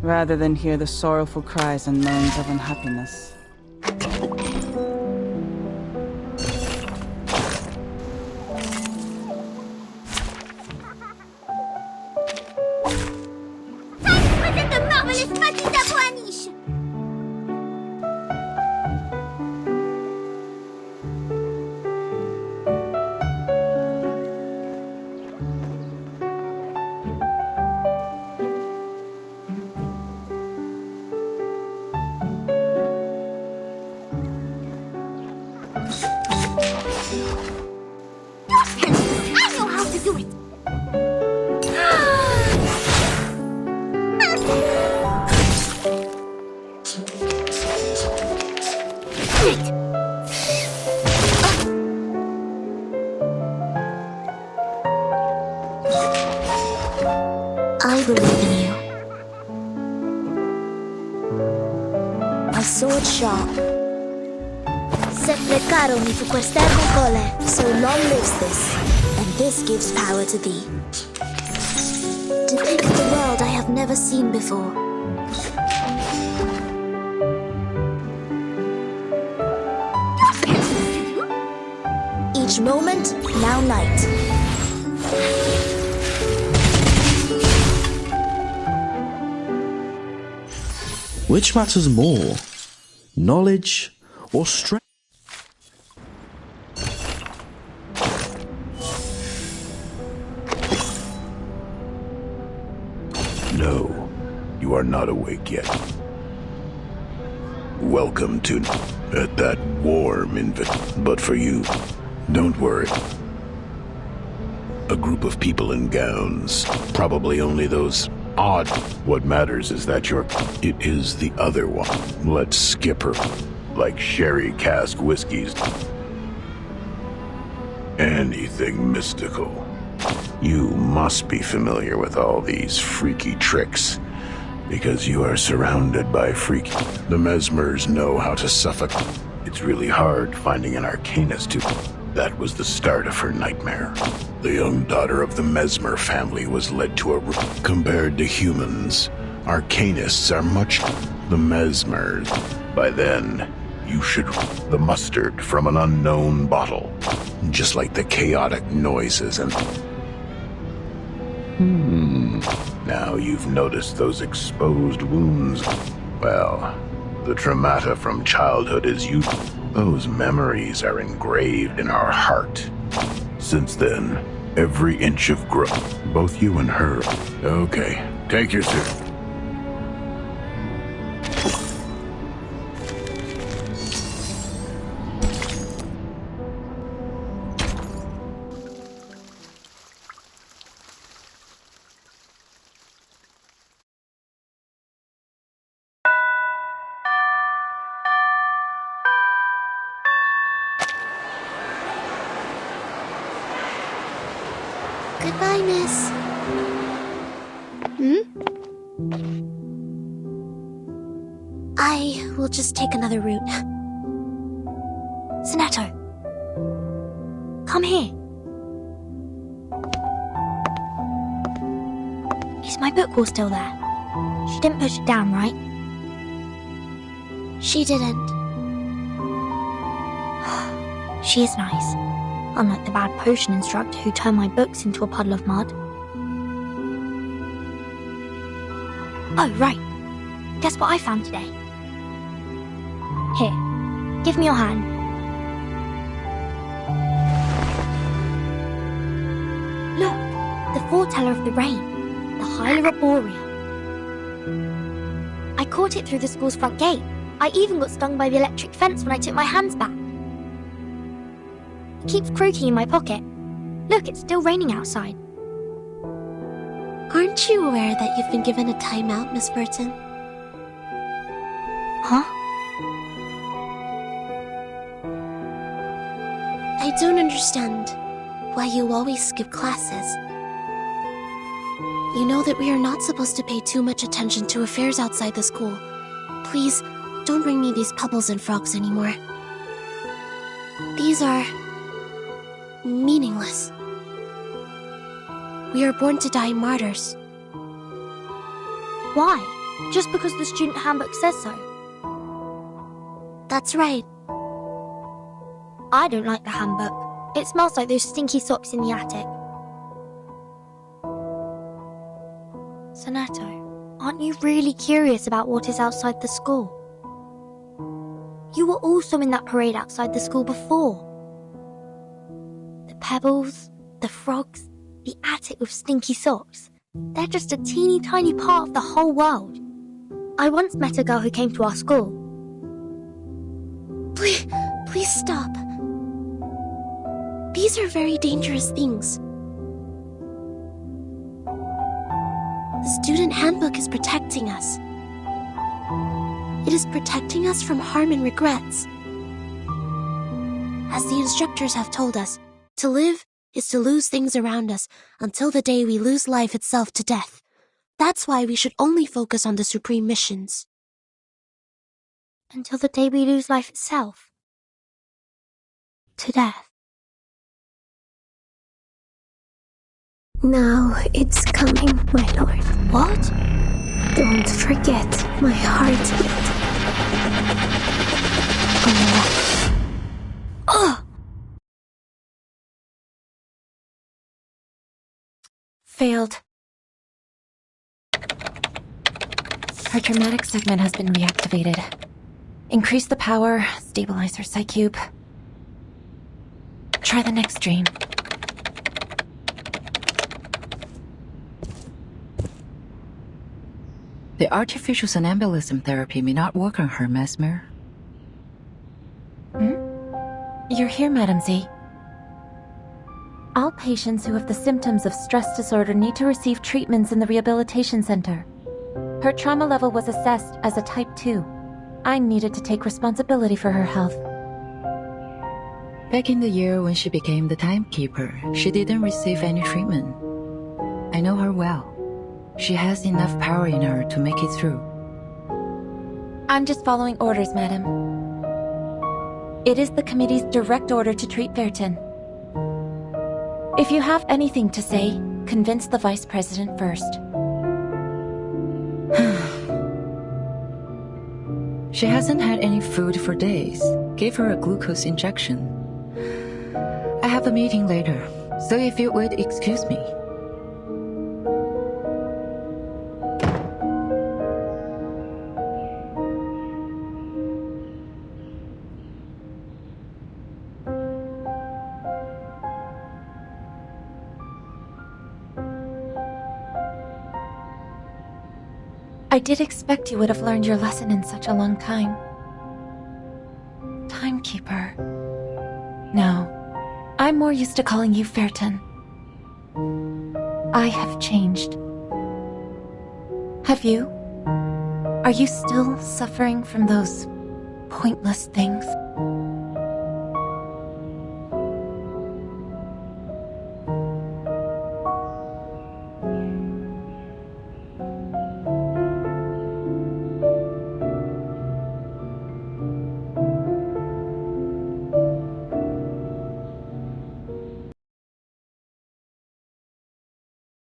rather than hear the sorrowful cries and moans of unhappiness. I believe in you. My sword sharp. Sempre caro mi fu quest'erbo cole. So long lives this, and this gives power to thee. Depict the world I have never seen before. Each moment, now night. Which matters more, knowledge or strength? No, you are not awake yet. Welcome to at that warm but for you, don't worry. A group of people in gowns, probably only those odd. What matters is that it is the other one. Let's skip her, like sherry cask whiskeys. Anything mystical. You must be familiar with all these freaky tricks, because you are surrounded by freaks. The mesmers know how to suffocate. It's really hard finding an Arcanist who... That was the start of her nightmare. The young daughter of the Mesmer family was led to a... Compared to humans, Arcanists are much... The Mesmers. By then, you should... The mustard from an unknown bottle. Just like the chaotic noises and... Now you've noticed those exposed wounds. Well, the traumata from childhood is you... Those memories are engraved in our heart. Since then, every inch of growth, both you and her. Okay, take your suit. Goodbye, miss. I will just take another route. Sonetto. Come here. Is my book wall still there? She didn't push it down, right? She didn't. She is nice. Unlike the bad potion instructor who turned my books into a puddle of mud. Oh, right. Guess what I found today? Here, give me your hand. Look, the foreteller of the rain, the Hyla Arborea. I caught it through the school's front gate. I even got stung by the electric fence when I took my hands back. It keeps croaking in my pocket. Look, it's still raining outside. Aren't you aware that you've been given a timeout, Miss Burton? Huh? I don't understand why you always skip classes. You know that we are not supposed to pay too much attention to affairs outside the school. Please, don't bring me these pebbles and frogs anymore. These are... meaningless. We are born to die martyrs. Why? just because the student handbook says so. That's right. I don't like the handbook. It smells like those stinky socks in the attic. Sonetto, aren't you really curious about what is outside the school? You were also in that parade outside the school before. The pebbles, the frogs, the attic with stinky socks. They're just a teeny tiny part of the whole world. I once met a girl who came to our school. Please stop. These are very dangerous things. The student handbook is protecting us. It is protecting us from harm and regrets. As the instructors have told us, to live is to lose things around us until the day we lose life itself to death. That's why we should only focus on the supreme missions. Until the day we lose life itself. To death. Now it's coming, my lord. What? Don't forget my heartbeat. Failed. Her traumatic segment has been reactivated. Increase the power, stabilize her psych cube. Try the next dream. The artificial somnambulism therapy may not work on her, Mesmer. You're here, Madam Z. All patients who have the symptoms of stress disorder need to receive treatments in the rehabilitation center. Her trauma level was assessed as a type 2. I needed to take responsibility for her health. Back in the year when she became the Timekeeper, she didn't receive any treatment. I know her well. She has enough power in her to make it through. I'm just following orders, madam. It is the committee's direct order to treat Vertin. If you have anything to say, convince the vice president first. She hasn't had any food for days. Give her a glucose injection. I have a meeting later, so if you would excuse me. I did expect you would have learned your lesson in such a long time. Timekeeper. No, I'm more used to calling you Vertin. I have changed. Have you? Are you still suffering from those pointless things?